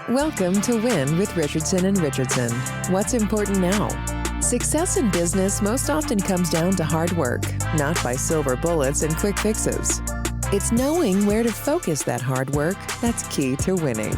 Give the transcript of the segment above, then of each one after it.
Welcome to Win with Richardson and Richardson. What's important now? Success in business most often comes down to hard work, not by silver bullets and quick fixes. It's knowing where to focus that hard work that's key to winning.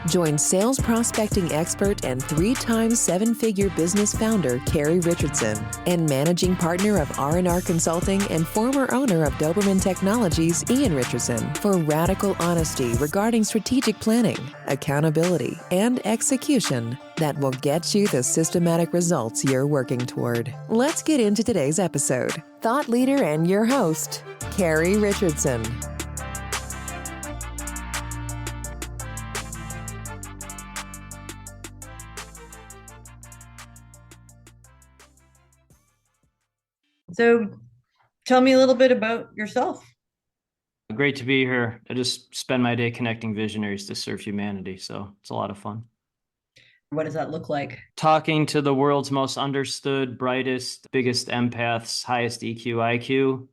Join sales prospecting expert and 3-time seven-figure business founder Carrie Richardson and managing partner of R&R Consulting and former owner of Doberman Technologies, Ian Richardson, for radical honesty regarding strategic planning, accountability, and execution that will get you the systematic results you're working toward. Let's get into today's episode. Thought leader and your host, Carrie Richardson. So tell me a little bit about yourself. Great to be here. I just spend my day connecting visionaries to serve humanity. So it's a lot of fun. What does that look like? Talking to the world's most understood, brightest, biggest empaths, highest EQ, IQ,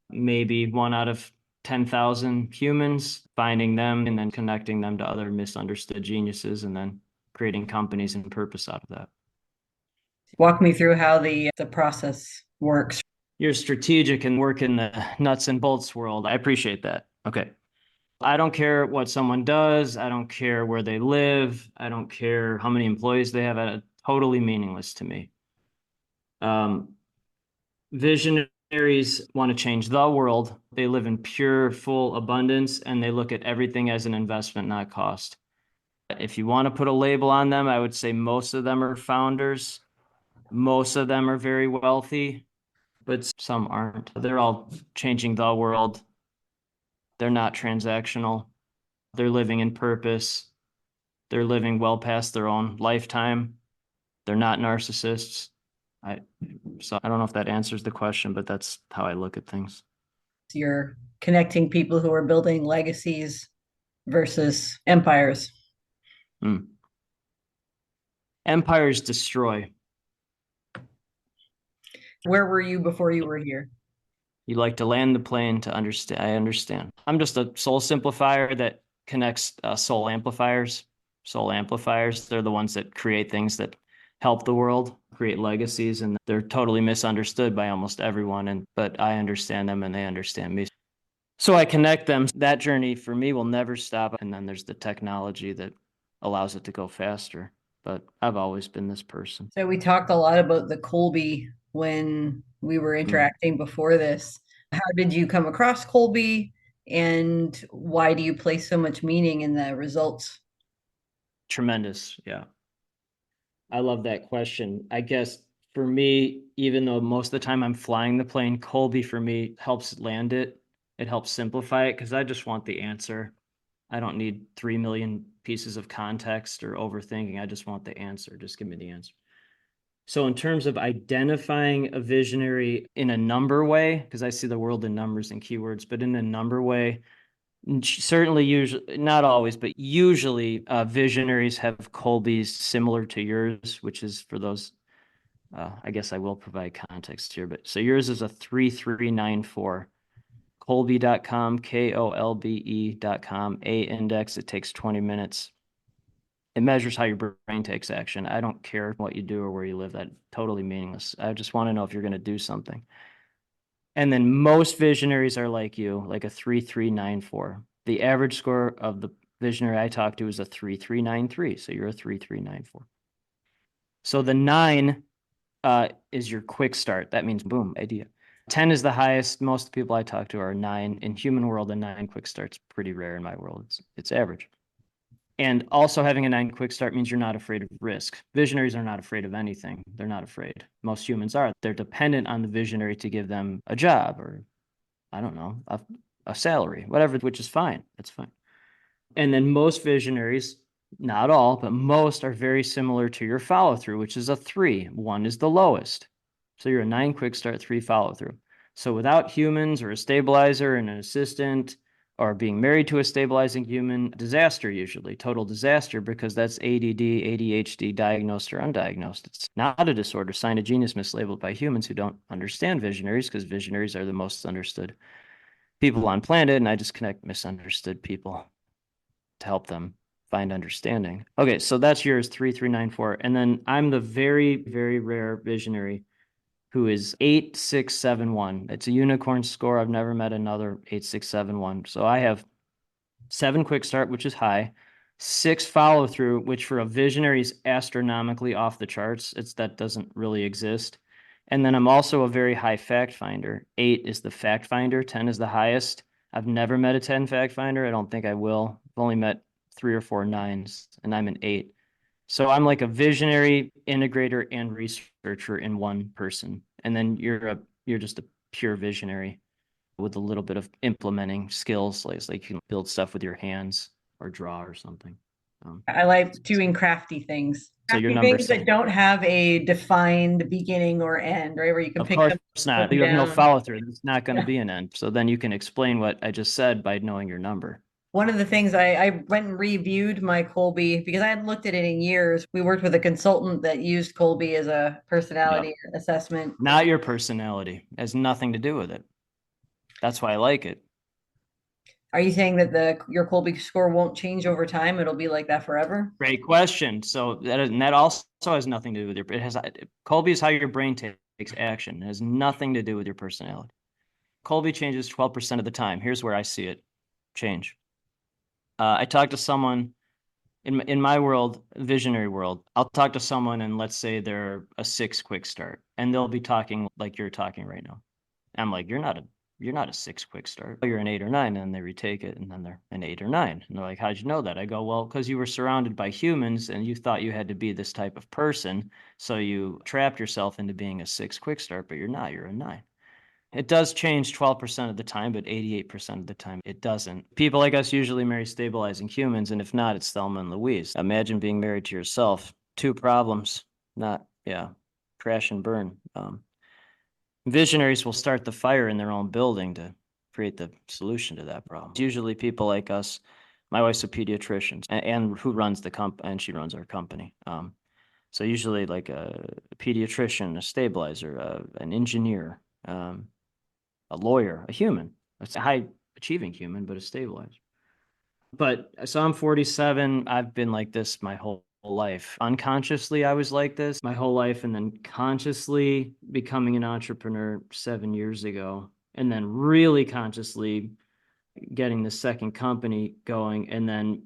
maybe 1 out of 10,000 humans, finding them and then connecting them to other misunderstood geniuses and then creating companies and purpose out of that. Walk me through how the process works. You're strategic and work in the nuts and bolts world. I appreciate that. Okay. I don't care what someone does. I don't care where they live. I don't care how many employees they have. It's totally meaningless to me. Visionaries want to change the world. They live in pure, full abundance, and they look at everything as an investment, not cost. If you want to put a label on them, I would say most of them are founders. Most of them are very wealthy, but some aren't. They're all changing the world. They're not transactional. They're living in purpose. They're living well past their own lifetime. They're not narcissists. So I don't know if that answers the question, but that's how I look at things. You're connecting people who are building legacies versus empires. Empires destroy. Where were you before you were here? You like to land the plane to understand. I understand. I'm just a soul simplifier that connects soul amplifiers. Soul amplifiers, they're the ones that create things that help the world, create legacies, and they're totally misunderstood by almost everyone. But I understand them and they understand me. So I connect them. That journey for me will never stop. And then there's the technology that allows it to go faster. But I've always been this person. So we talked a lot about the Kolbe when we were interacting before this. How did you come across Kolbe, and why do you place so much meaning in the results? Tremendous. Yeah. I love that question. I guess for me, even though most of the time I'm flying the plane, Kolbe for me helps land it. It helps simplify it because I just want the answer. I don't need 3 million pieces of context or overthinking. I just want the answer. Just give me the answer. So in terms of identifying a visionary in a number way, because I see the world in numbers and keywords, but in a number way, certainly, usually, not always, but usually visionaries have Kolbes similar to yours, which is for those, I guess I will provide context here, but so yours is a 3394. Kolbe.com, KOLBE.com, A index. It takes 20 minutes. It measures how your brain takes action. I don't care what you do or where you live. That's totally meaningless. I just want to know if you're going to do something. And then most visionaries are like you, like a 3394. The average score of the visionary I talked to is a 3393. So you're a 3394. So the 9 is your quick start. That means boom, idea. 10 is the highest. Most people I talk to are 9. In human world, a 9 quick start's pretty rare in my world. It's average. And also having a 9 quick start means you're not afraid of risk. Visionaries are not afraid of anything. They're not afraid. Most humans are. They're dependent on the visionary to give them a job or, I don't know, a salary, whatever, which is fine. That's fine. And then most visionaries, not all, but most are very similar to your follow through, which is a 3. 1 is the lowest. So you're a 9 quick start, 3 follow through. So without humans or a stabilizer and an assistant, or being married to a stabilizing human, disaster usually, total disaster, because that's ADD, ADHD, diagnosed or undiagnosed. It's not a disorder, sign of genius mislabeled by humans who don't understand visionaries, because visionaries are the most understood people on planet, and I just connect misunderstood people to help them find understanding. Okay, so that's yours, 3394. And then I'm the very, very rare visionary who is 8671. It's a unicorn score. I've never met another 8671. So I have 7 quick start, which is high, 6 follow through, which for a visionary is astronomically off the charts. That doesn't really exist. And then I'm also a very high fact finder. 8 is the fact finder, 10 is the highest. I've never met a 10 fact finder. I don't think I will. I've only met 3 or 4 9s, and I'm an 8. So I'm like a visionary, integrator, and researcher in one person. And then you're just a pure visionary with a little bit of implementing skills, like you can build stuff with your hands or draw or something. I like doing crafty things. So your Crafty number things that 7. don't have a defined beginning or end, right? Where you can Of pick course them not. up, You have no down. follow through. It's not going to be an end. So then you can explain what I just said by knowing your number. One of the things I went and reviewed my Kolbe because I hadn't looked at it in years. We worked with a consultant that used Kolbe as a personality assessment. Not your personality. It has nothing to do with it. That's why I like it. Are you saying that your Kolbe score won't change over time? It'll be like that forever? Great question. So that also has nothing to do with Kolbe is how your brain takes action. It has nothing to do with your personality. Kolbe changes 12% of the time. Here's where I see it change. I talk to someone in my world, visionary world. I'll talk to someone and let's say they're a 6 quick start, and they'll be talking like you're talking right now. I'm like, you're not a 6 quick start. You're an 8 or 9, and they retake it, and then they're an 8 or 9. And they're like, how'd you know that? I go, well, because you were surrounded by humans and you thought you had to be this type of person. So you trapped yourself into being a 6 quick start, but you're not, you're a 9. It does change 12% of the time, but 88% of the time it doesn't. People like us usually marry stabilizing humans, and if not, it's Thelma and Louise. Imagine being married to yourself. 2 problems, crash and burn. Visionaries will start the fire in their own building to create the solution to that problem. It's usually people like us. My wife's a pediatrician, and who runs the company, and she runs our company. So usually like a pediatrician, a stabilizer, an engineer, a lawyer, a human. It's a high achieving human, but a stabilizer. But so I'm 47. I've been like this my whole life. Unconsciously, I was like this my whole life, and then consciously becoming an entrepreneur 7 years ago, and then really consciously getting the second company going, and then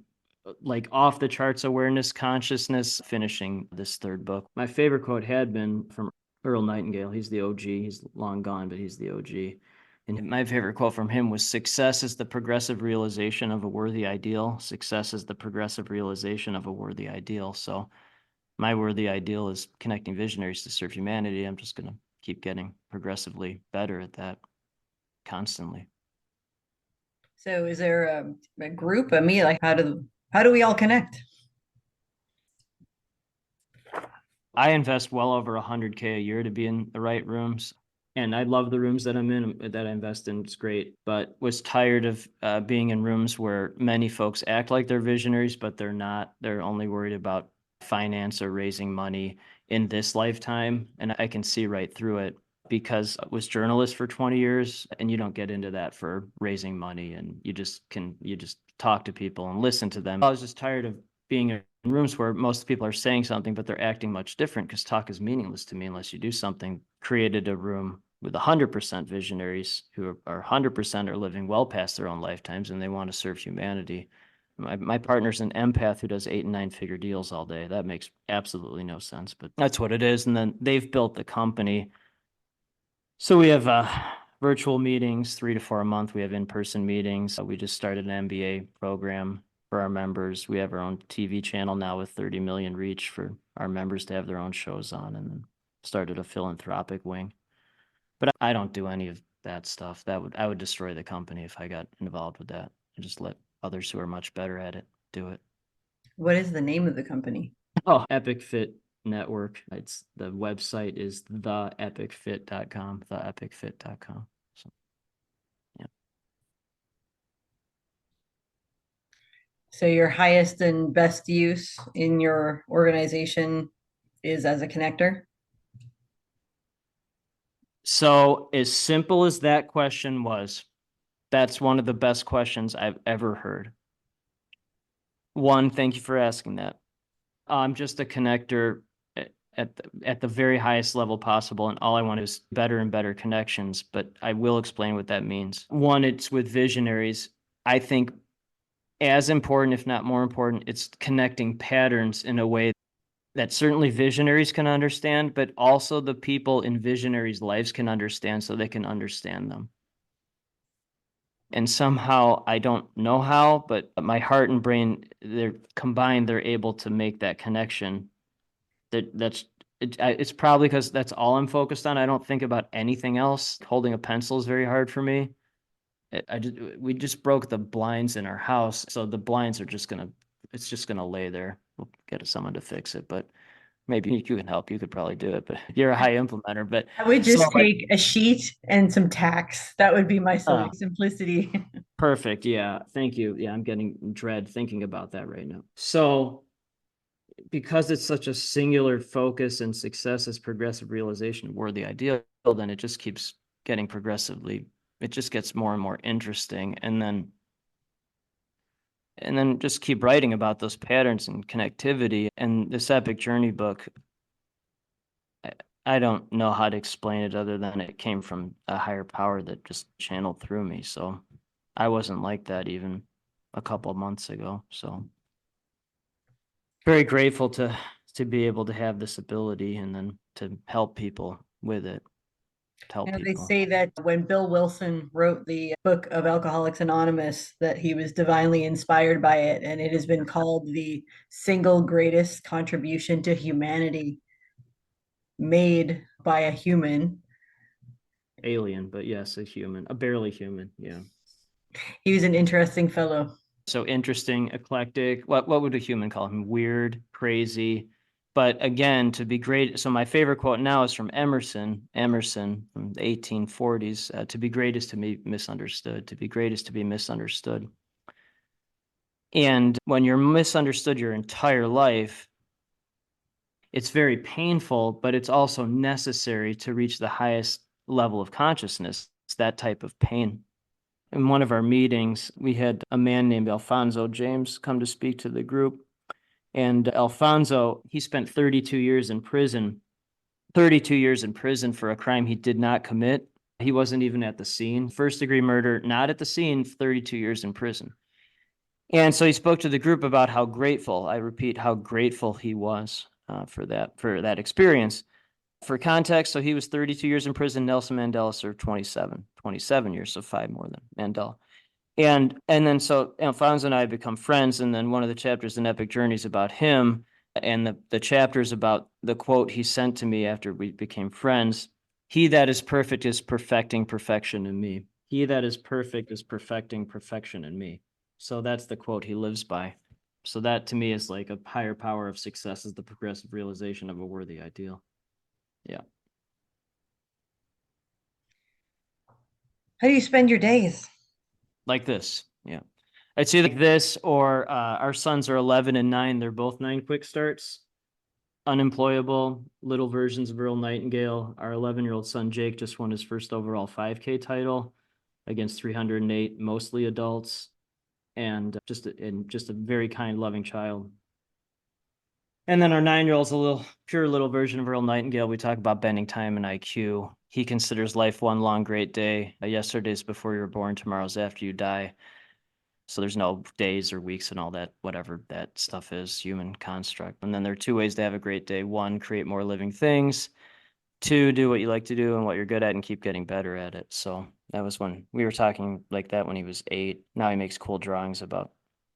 like off the charts awareness, consciousness, finishing this 3rd book. My favorite quote had been from Earl Nightingale. He's the OG. He's long gone, but he's the OG. And my favorite quote from him was, success is the progressive realization of a worthy ideal. Success is the progressive realization of a worthy ideal. So my worthy ideal is connecting visionaries to serve humanity. I'm just going to keep getting progressively better at that constantly. So is there a group of me? Like how do we all connect? I invest well over 100K a year to be in the right rooms. And I love the rooms that I'm in, that I invest in. It's great, but was tired of being in rooms where many folks act like they're visionaries, but they're not. They're only worried about finance or raising money in this lifetime. And I can see right through it, because I was journalist for 20 years, and you don't get into that for raising money, and you just talk to people and listen to them. I was just tired of being in rooms where most people are saying something, but they're acting much different, because talk is meaningless to me unless you do something. Created a room with 100% visionaries who are 100% are living well past their own lifetimes, and they want to serve humanity. My partner's an empath who does 8 and 9 figure deals all day. That makes absolutely no sense, but that's what it is. And then they've built the company. So we have virtual meetings, 3 to 4 a month. We have in-person meetings. We just started an MBA program for our members. We have our own TV channel now with 30 million reach for our members to have their own shows on, and then started a philanthropic wing. But I don't do any of that stuff. I would destroy the company if I got involved with that. I just let others who are much better at it do it. What is the name of the company? Oh, Epic Fit Network. The website is theepicfit.com, theepicfit.com. So, yeah. So your highest and best use in your organization is as a connector? So as simple as that question was, that's one of the best questions I've ever heard. One, thank you for asking that. I'm just a connector at the very highest level possible, and all I want is better and better connections, but I will explain what that means. One, it's with visionaries. I think as important, if not more important, it's connecting patterns in a way that certainly visionaries can understand, but also the people in visionaries' lives can understand so they can understand them. And somehow, I don't know how, but my heart and brain, they're combined, they're able to make that connection. It's probably because that's all I'm focused on. I don't think about anything else. Holding a pencil is very hard for me. We just broke the blinds in our house, so the blinds are it's just gonna lay there. We'll get someone to fix it, but maybe you can help. You could probably do it, but you're a high implementer. But I would so just take a sheet and some tacks. That would be my simplicity. Perfect. Yeah. Thank you. Yeah, I'm getting dread thinking about that right now. So because it's such a singular focus and success is progressive realization of the ideal, then it just keeps getting it just gets more and more interesting. And then just keep writing about those patterns and connectivity. And this Epic Journey book, I don't know how to explain it other than it came from a higher power that just channeled through me. So I wasn't like that even a couple of months ago. So very grateful to be able to have this ability and then to help people with it. They say that when Bill Wilson wrote the book of Alcoholics Anonymous, that he was divinely inspired by it, and it has been called the single greatest contribution to humanity made by a human. Alien, but yes, a human, a barely human. Yeah. He was an interesting fellow. So interesting, eclectic. What would a human call him? Weird, crazy. But again, to be great. So my favorite quote now is from Emerson from the 1840s. To be great is to be misunderstood. To be great is to be misunderstood. And when you're misunderstood your entire life, it's very painful, but it's also necessary to reach the highest level of consciousness. It's that type of pain. In one of our meetings, we had a man named Alfonso James come to speak to the group. And Alfonso, he spent 32 years in prison, 32 years in prison for a crime he did not commit. He wasn't even at the scene. First-degree murder, not at the scene, 32 years in prison. And so he spoke to the group about how grateful, I repeat, how grateful he was for that experience. For context, so he was 32 years in prison. Nelson Mandela served 27 years, so 5 more than Mandela. And then so Alfonso and I had become friends, and then one of the chapters in Epic Journey is about him, and the chapter is about the quote he sent to me after we became friends. He that is perfect is perfecting perfection in me. He that is perfect is perfecting perfection in me. So that's the quote he lives by. So that to me is like a higher power of success is the progressive realization of a worthy ideal. Yeah. How do you spend your days? Like this. Yeah. I'd say like this, or our sons are 11 and 9. They're both 9 quick starts. Unemployable, little versions of Earl Nightingale. Our 11-year-old son, Jake, just won his first overall 5K title against 308, mostly adults, and just a very kind, loving child. And then our 9-year-old's a pure little version of Earl Nightingale. We talk about bending time and IQ. He considers life one long great day. Yesterday's before you were born, tomorrow's after you die. So there's no days or weeks and all that, whatever that stuff is, human construct. And then there are 2 ways to have a great day. 1, create more living things. 2, do what you like to do and what you're good at and keep getting better at it. So that was when we were talking like that when he was 8. Now he makes cool drawings about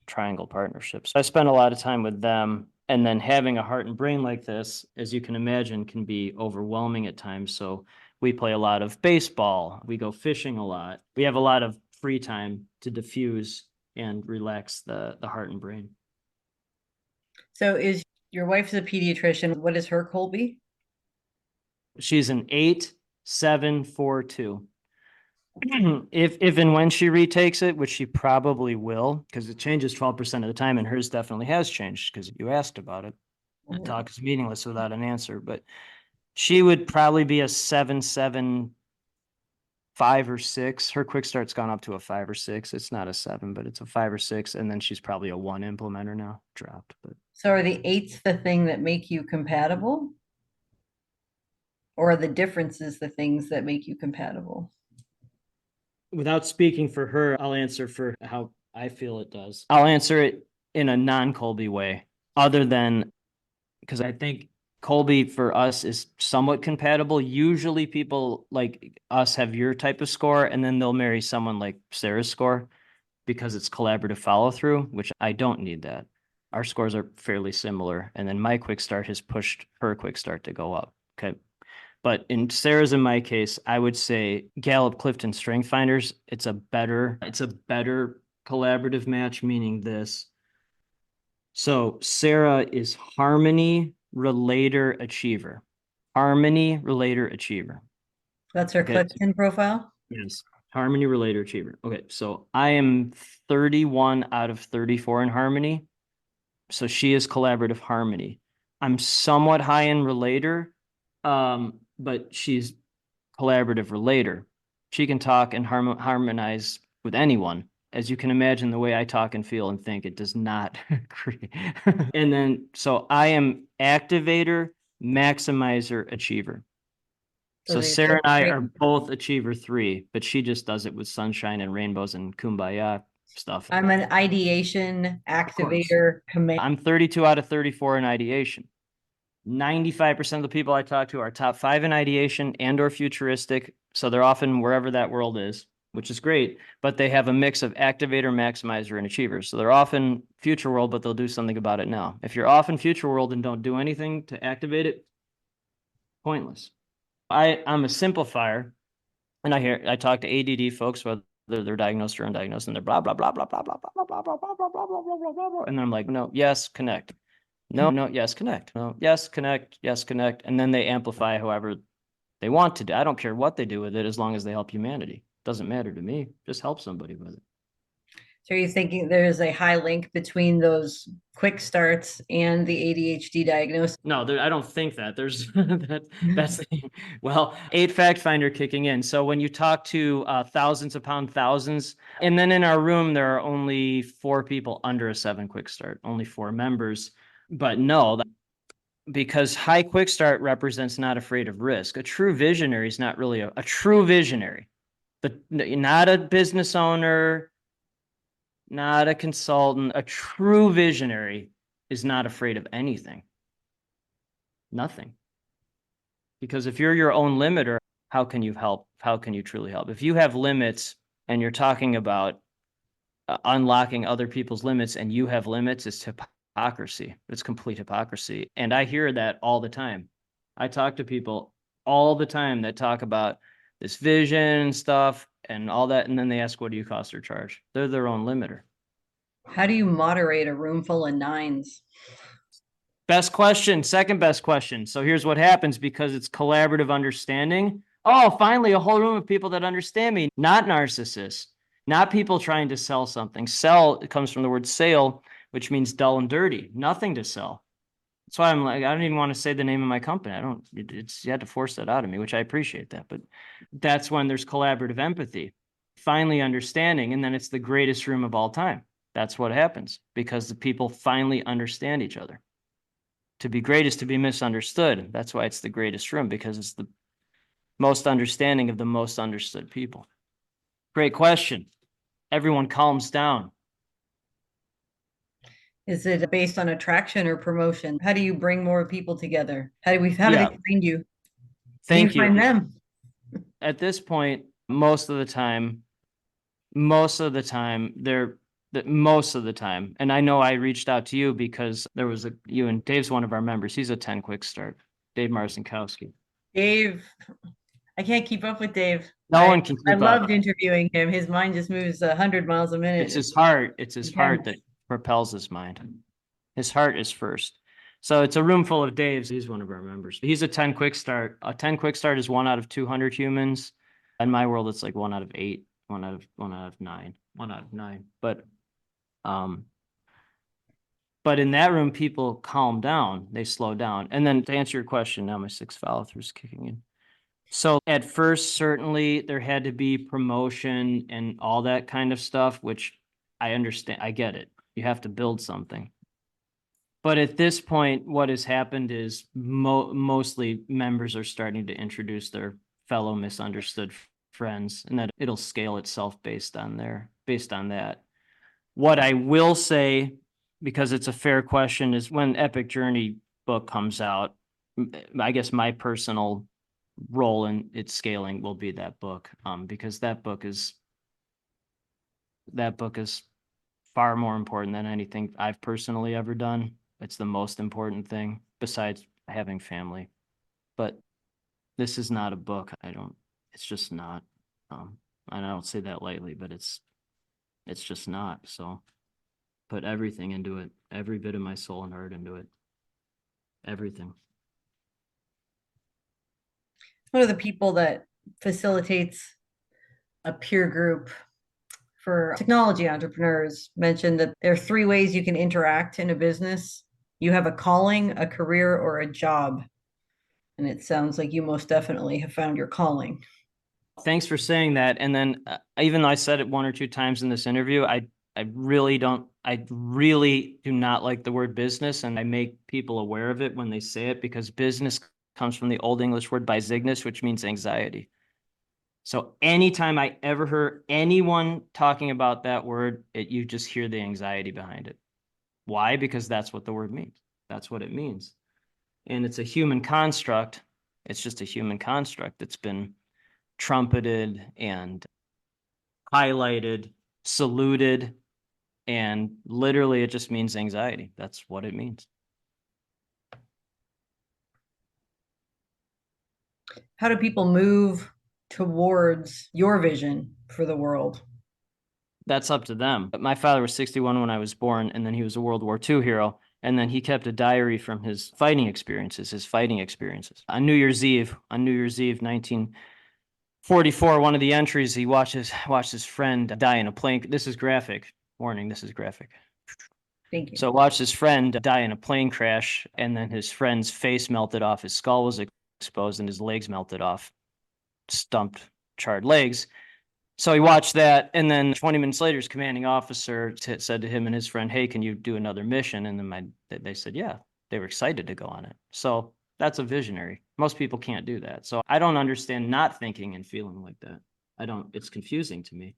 triangle partnerships. I spend a lot of time with them. And then having a heart and brain like this, as you can imagine, can be overwhelming at times. So we play a lot of baseball. We go fishing a lot. We have a lot of free time to diffuse and relax the heart and brain. So is your wife's a pediatrician? What is her Kolbe? She's an 8742. If and when she retakes it, which she probably will, because it changes 12% of the time, and hers definitely has changed because you asked about it. The talk is meaningless without an answer, but she would probably be a 77 5 or 6. Her quick start's gone up to a 5 or 6. It's not a 7, but it's a 5 or 6. And then she's probably a 1 implementer now, dropped. But So are the eights the thing that make you compatible? Or are the differences the things that make you compatible? without speaking for her, I'll answer for how I feel it does. I'll answer it in a non-Kolbe way, other than because I think Kolbe for us is somewhat compatible. Usually people like us have your type of score, and then they'll marry someone like Sarah's score because it's collaborative follow through, which I don't need that. Our scores are fairly similar. And then my quick start has pushed her quick start to go up. Okay. But in Sarah's and my case, I would say Gallup Clifton Strength Finders, it's a better collaborative match, meaning this. So Sarah is harmony, relator, achiever. Harmony, relator, achiever. That's her Okay. Clifton profile? Yes. Harmony, relator, achiever. Okay. So I am 31 out of 34 in harmony. So she is collaborative harmony. I'm somewhat high in relator, but she's collaborative relator. She can talk and harmonize with anyone. As you can imagine, the way I talk and feel and think, it does not create. And then, so I am activator, maximizer, achiever. So Those are your Sarah and I great- are both achiever 3, but she just does it with sunshine and rainbows and kumbaya stuff. I'm an ideation, activator, command. I'm 32 out of 34 in ideation. 95% of the people I talk to are top 5 in ideation and or futuristic. So they're often wherever that world is, which is great, but they have a mix of activator, maximizer, and achiever. So they're often future world, but they'll do something about it now. If you're off in future world and don't do anything to activate it, pointless. I'm a simplifier, and I talk to ADD folks, whether they're diagnosed or undiagnosed, and they're blah, blah, blah, blah, blah, blah, blah, blah, blah, blah, blah, blah, blah, blah, blah, blah, blah. And then I'm like, no, yes, connect. No, yes, connect. No, yes, connect. Yes, connect. And then they amplify however they want to do. I don't care what they do with it as long as they help humanity. Doesn't matter to me. Just help somebody with it. So are you thinking there's a high link between those quick starts and the ADHD diagnosis? No, I don't think that. There's that's well, 8 fact finder kicking in. So when you talk to thousands upon thousands, and then in our room there are only 4 people under a 7 quick start, only 4 members. But no, because high quick start represents not afraid of risk. A true visionary is not really a true visionary, but not a business owner, not a consultant. A true visionary is not afraid of anything. Nothing. Because if you're your own limiter, how can you help? How can you truly help? If you have limits and you're talking about unlocking other people's limits and you have limits, it's hypocrisy. It's complete hypocrisy. And I hear that all the time. I talk to people all the time that talk about this vision stuff and all that. And then they ask, what do you cost or charge? They're their own limiter. How do you moderate a room full of 9s? Best question, second best question. So here's what happens because it's collaborative understanding. Oh, finally, a whole room of people that understand me, not narcissists, not people trying to sell something. Sell, it comes from the word sale, which means dull and dirty, nothing to sell. That's why I'm like, I don't even want to say the name of my company. You had to force that out of me, which I appreciate that. But that's when there's collaborative empathy, finally understanding. And then it's the greatest room of all time. That's what happens because the people finally understand each other. To be great is to be misunderstood. That's why it's the greatest room, because it's the most understanding of the most understood people. Great question. Everyone calms down. Is it based on attraction or promotion? How do you bring more people together? How do they find you? Thank you. Find them. At this point, most of the time, and I know I reached out to you because there was you and Dave's one of our members. He's a 10 quick start. Dave Marcinkowski. Dave, I can't keep up with Dave. No one can keep up. I loved interviewing him. His mind just moves 100 miles a minute. It's his heart. It's his heart that propels his mind. His heart is first. So it's a room full of Daves. He's one of our members. He's a 10 quick start. A 10 quick start is 1 out of 200 humans. In my world, it's like 1 out of 8, 1 out of 9, 1 out of 9. But in that room, people calm down. They slow down. And then to answer your question, now my 6 follow-throughs kicking in. So at first, certainly there had to be promotion and all that kind of stuff, which I understand. I get it. You have to build something. But at this point, what has happened is mostly members are starting to introduce their fellow misunderstood friends, and that it'll scale itself based on that. What I will say, because it's a fair question, is when Epic Journey book comes out, I guess my personal role in its scaling will be that book, because that book is far more important than anything I've personally ever done. It's the most important thing besides having family. But this is not a book. It's just not. And I don't say that lightly, but it's just not. So put everything into it, every bit of my soul and heart into it. Everything. One of the people that facilitates a peer group for technology entrepreneurs mentioned that there are three ways you can interact in a business. You have a calling, a career, or a job. And it sounds like you most definitely have found your calling. Thanks for saying that. And then even though I said it one or two times in this interview, I really do not like the word business, and I make people aware of it when they say it, because business comes from the Old English word bisignus, which means anxiety. So anytime I ever hear anyone talking about that word, you just hear the anxiety behind it. Why? Because that's what the word means. That's what it means. And it's a human construct. It's just a human construct that's been trumpeted and highlighted, saluted, and literally it just means anxiety. That's what it means. How do people move towards your vision for the world? That's up to them. But my father was 61 when I was born, and then he was a World War II hero. And then he kept a diary from his fighting experiences. On New Year's Eve, 1944, one of the entries, he watched his friend die in a plane. This is graphic. Warning, this is graphic. Thank you. So watched his friend die in a plane crash, and then his friend's face melted off, his skull was exposed, and his legs melted off. Stumped, charred legs. So he watched that, and then 20 minutes later, his commanding officer said to him and his friend, "Hey, can you do another mission?" And then they said, "Yeah." They were excited to go on it. So that's a visionary. Most people can't do that. So I don't understand not thinking and feeling like that. It's confusing to me.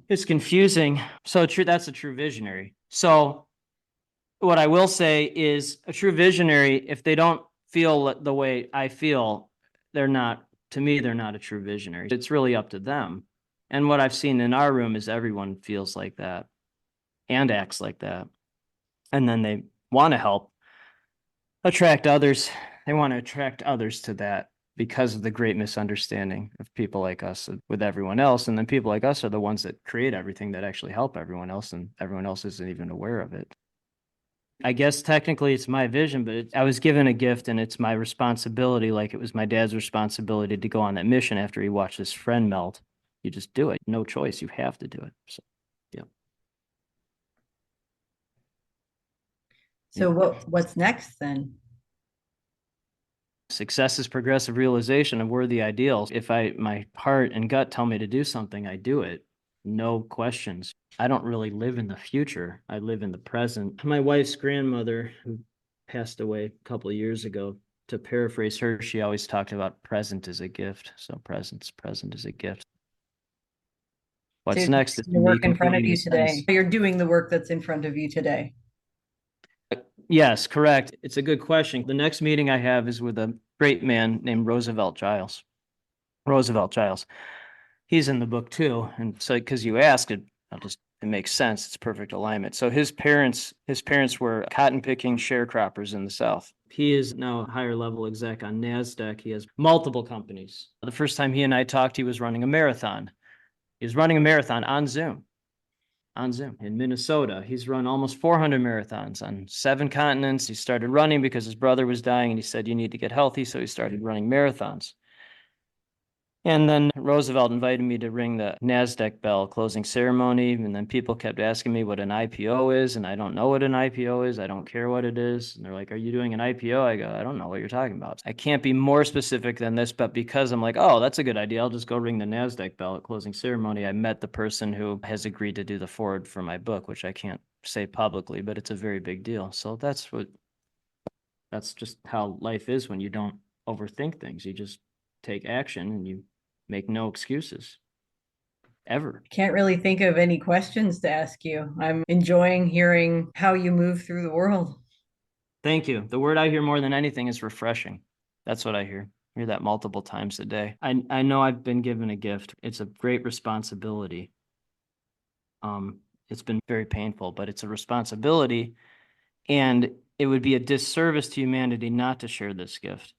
It's confusing. So that's a true visionary. So what I will say is, a true visionary, if they don't feel the way I feel, they're not a true visionary. It's really up to them. And what I've seen in our room is everyone feels like that and acts like that. And then they want to help attract others. They want to attract others to that because of the great misunderstanding of people like us with everyone else. And then people like us are the ones that create everything that actually help everyone else, and everyone else isn't even aware of it. I guess technically it's my vision, but I was given a gift, and it's my responsibility, like it was my dad's responsibility, to go on that mission after he watched his friend melt. You just do it. No choice. You have to do it. So, yeah. So what's next then? Success is progressive realization of worthy ideals. If my heart and gut tell me to do something, I do it. No questions. I don't really live in the future. I live in the present. My wife's grandmother, who passed away a couple of years ago, to paraphrase her, she always talked about present as a gift. So present is a gift. What's next is the work in front of you today. sense. You're doing the work that's in front of you today. Yes, correct. It's a good question. The next meeting I have is with a great man named Roosevelt Giles. He's in the book too. And so, because you asked it, it makes sense. It's perfect alignment. So his parents were cotton picking sharecroppers in the South. He is now a higher level exec on NASDAQ. He has multiple companies. The first time he and I talked, he was running a marathon. He was running a marathon on Zoom in Minnesota. He's run almost 400 marathons on 7 continents. He started running because his brother was dying, and he said, "You need to get healthy." So he started running marathons. And then Roosevelt invited me to ring the NASDAQ bell closing ceremony. And then people kept asking me what an IPO is. And I don't know what an IPO is. I don't care what it is. And they're like, are you doing an IPO? I go, I don't know what you're talking about. I can't be more specific than this, but because I'm like, oh, that's a good idea. I'll just go ring the NASDAQ bell at closing ceremony. I met the person who has agreed to do the forward for my book, which I can't say publicly, but it's a very big deal. So that's just how life is when you don't overthink things. You just take action and you make no excuses ever. Can't really think of any questions to ask you. I'm enjoying hearing how you move through the world. Thank you. The word I hear more than anything is refreshing. That's what I hear. I hear that multiple times a day. I know I've been given a gift. It's a great responsibility. It's been very painful, but it's a responsibility, and it would be a disservice to humanity not to share this gift,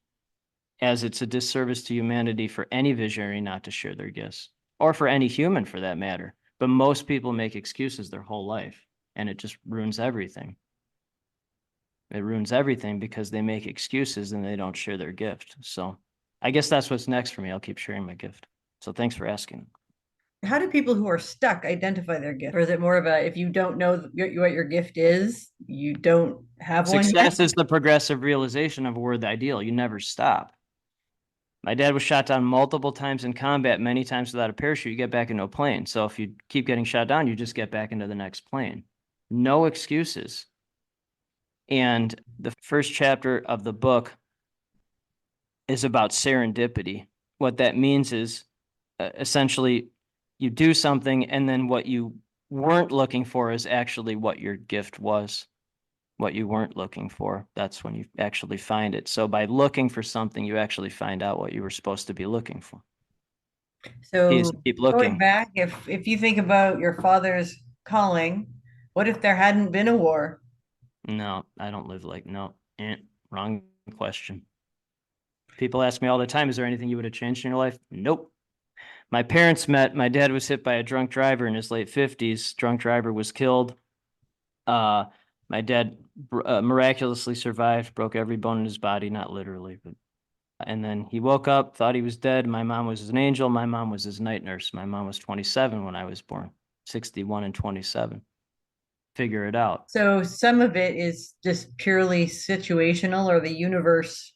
as it's a disservice to humanity for any visionary not to share their gifts, or for any human for that matter. But most people make excuses their whole life, and it just ruins everything. It ruins everything because they make excuses and they don't share their gift. So I guess that's what's next for me. I'll keep sharing my gift. So thanks for asking. How do people who are stuck identify their gift? Or is it more of a, if you don't know what your gift is, you don't have one yet? Success is the progressive realization of a word, the ideal. You never stop. My dad was shot down multiple times in combat, many times without a parachute. You get back into a plane. So if you keep getting shot down, you just get back into the next plane. No excuses. And the first chapter of the book is about serendipity. What that means is essentially you do something, and then what you weren't looking for is actually what your gift was. What you weren't looking for, that's when you actually find it. So by looking for something, you actually find out what you were supposed to be looking for. So Keep going looking. back, if you think about your father's calling, what if there hadn't been a war? No, I don't live like, no, wrong question. People ask me all the time, is there anything you would have changed in your life? Nope. My parents met. My dad was hit by a drunk driver in his late 50s. Drunk driver was killed. My dad miraculously survived, broke every bone in his body, not literally, but. And then he woke up, thought he was dead. My mom was an angel. My mom was his night nurse. My mom was 27 when I was born, 61 and 27. Figure it out. So some of it is just purely situational, or the universe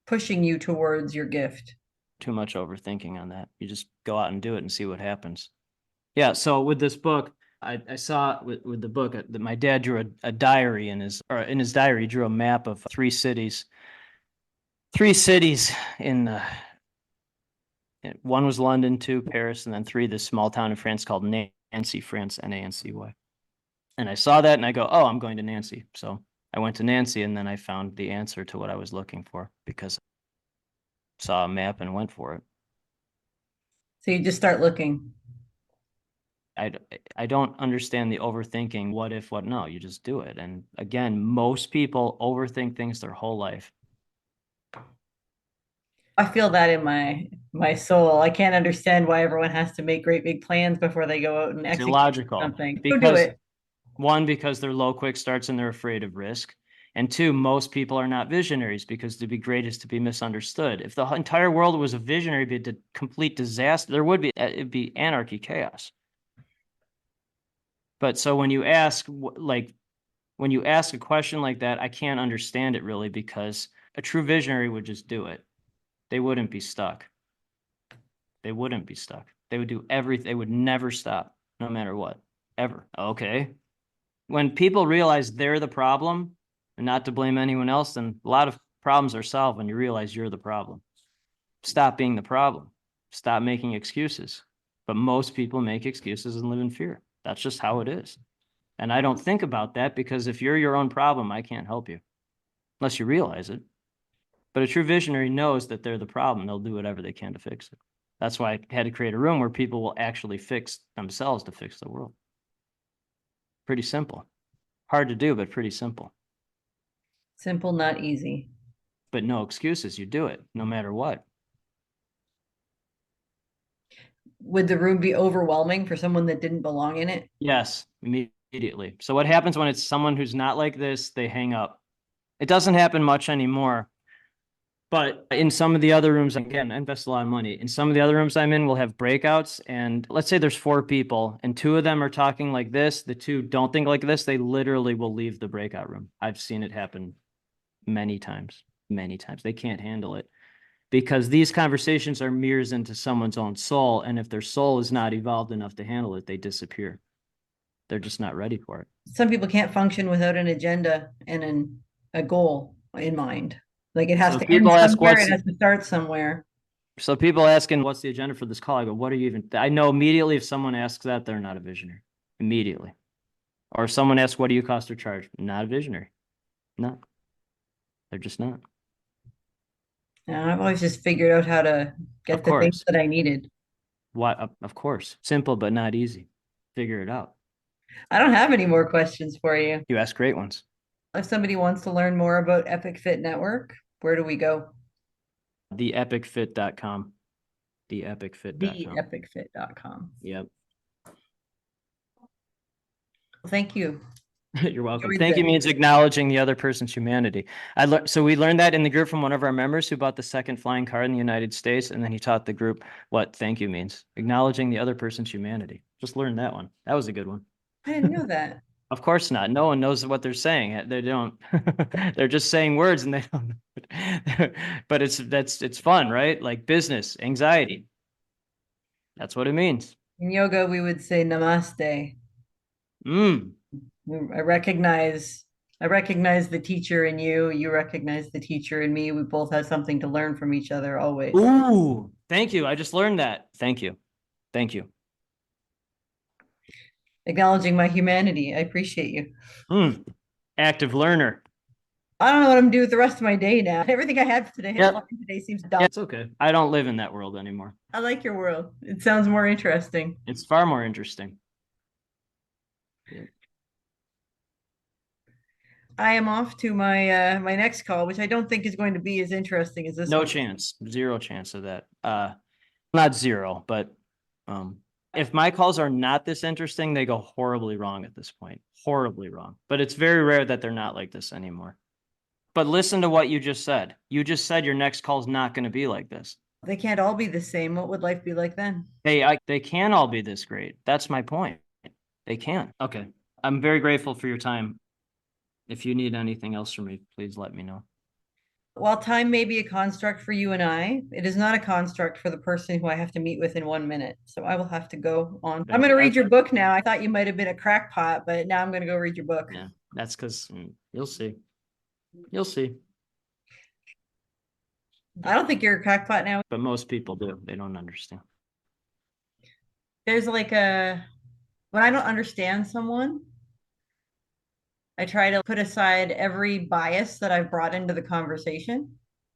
pushing you towards your gift. Too much overthinking on that. You just go out and do it and see what happens. Yeah. So with this book, I saw with the book that my dad drew a diary in his diary. He drew a map of three cities in one was London, two Paris, and then three this small town in France called Nancy, France, Nancy. And I saw that and I go, oh, I'm going to Nancy. So I went to Nancy, and then I found the answer to what I was looking for because I saw a map and went for it. So you just start looking. I don't understand the overthinking. What if, what? No, you just do it. And again, most people overthink things their whole life. I feel that in my soul. I can't understand why everyone has to make great big plans before they go out and It's execute illogical something. Go do because it. one, because they're low quick starts and they're afraid of risk. And two, most people are not visionaries because to be great is to be misunderstood. If the entire world was a visionary, it'd be a complete disaster. It'd be anarchy, chaos. But so when you ask, when you ask a question like that, I can't understand it really because a true visionary would just do it. They wouldn't be stuck. They wouldn't be stuck. They would do everything. They would never stop, no matter what, ever. Okay. When people realize they're the problem and not to blame anyone else, then a lot of problems are solved when you realize you're the problem. Stop being the problem. Stop making excuses. But most people make excuses and live in fear. That's just how it is. And I don't think about that because if you're your own problem, I can't help you unless you realize it. But a true visionary knows that they're the problem. They'll do whatever they can to fix it. That's why I had to create a room where people will actually fix themselves to fix the world. Pretty simple. Hard to do, but pretty simple. Simple, not easy. But no excuses. You do it no matter what. Would the room be overwhelming for someone that didn't belong in it? Yes, immediately. So what happens when it's someone who's not like this? They hang up. It doesn't happen much anymore. But in some of the other rooms, again, I invest a lot of money. In some of the other rooms I'm in, we'll have breakouts. And let's say there's 4 people and 2 of them are talking like this. The 2 don't think like this. They literally will leave the breakout room. I've seen it happen many times, many times. They can't handle it because these conversations are mirrors into someone's own soul. And if their soul is not evolved enough to handle it, they disappear. They're just not ready for it. Some people can't function without an agenda and a goal in mind. Like it has to end somewhere, it has to start somewhere. So people asking, what's the agenda for this call? I go, what are you even? I know immediately if someone asks that, they're not a visionary. Immediately. Or if someone asks, what do you cost or charge? Not a visionary. No. They're just not. Now, I've always just figured out how to get the things that I needed. What? Of course. Simple, but not easy. Figure it out. I don't have any more questions for you. You ask great ones. If somebody wants to learn more about Epic Fit Network, where do we go? Theepicfit.com. Theepicfit.com. Theepicfit.com. Yep. Thank you. You're welcome. Thank you means acknowledging the other person's humanity. So we learned that in the group from one of our members who bought the second flying car in the United States, and then he taught the group what thank you means. Acknowledging the other person's humanity. Just learned that one. That was a good one. I didn't know that. Of course not. No one knows what they're saying. They don't. They're just saying words and they don't. But it's fun, right? Like business, anxiety. That's what it means. In yoga, we would say namaste. I recognize the teacher in you. You recognize the teacher in me. We both have something to learn from each other always. Ooh, thank you. I just learned that. Thank you. Thank you. Acknowledging my humanity. I appreciate you. Active learner. I don't know what I'm doing with the rest of my day now. Everything I had today seems dumb. It's okay. I don't live in that world anymore. I like your world. It sounds more interesting. It's far more interesting. Yeah. I am off to my my next call, which I don't think is going to be as interesting as this. No chance. 0 chance of that. Not 0, but if my calls are not this interesting, they go horribly wrong at this point. Horribly wrong. But it's very rare that they're not like this anymore. But listen to what you just said. You just said your next call is not going to be like this. They can't all be the same. What would life be like then? They can all be this great. That's my point. They can. Okay. I'm very grateful for your time. If you need anything else from me, please let me know. While time may be a construct for you and I, it is not a construct for the person who I have to meet with in 1 minute. So I will have to go on. I'm going to read your book now. I thought you might have been a crackpot, but now I'm going to go read your book. Yeah, that's because you'll see. You'll see. I don't think you're a crackpot now. But most people do. They don't understand. There's like when I don't understand someone, I try to put aside every bias that I've brought into the conversation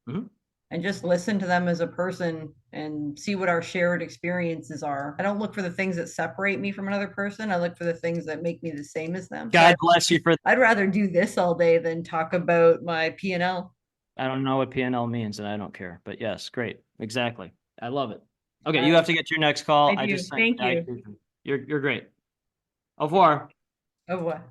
and just listen to them as a person and see what our shared experiences are. I don't look for the things that separate me from another person. I look for the things that make me the same as them. God bless you for. I'd rather do this all day than talk about my P&L. I don't know what P&L means and I don't care, but yes, great. Exactly. I love it. Okay. You have to get to your next call. I do. Thank you. You're great. Au revoir. Au revoir.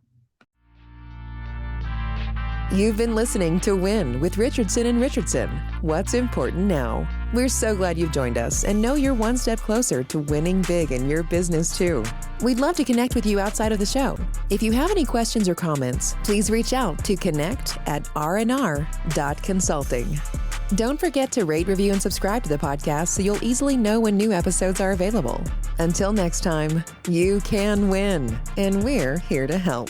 You've been listening to Win with Richardson and Richardson. What's important now? We're so glad you've joined us and know you're one step closer to winning big in your business too. We'd love to connect with you outside of the show. If you have any questions or comments, please reach out to connect@rnr.consulting. Don't forget to rate, review, and subscribe to the podcast so you'll easily know when new episodes are available. Until next time, you can win, and we're here to help.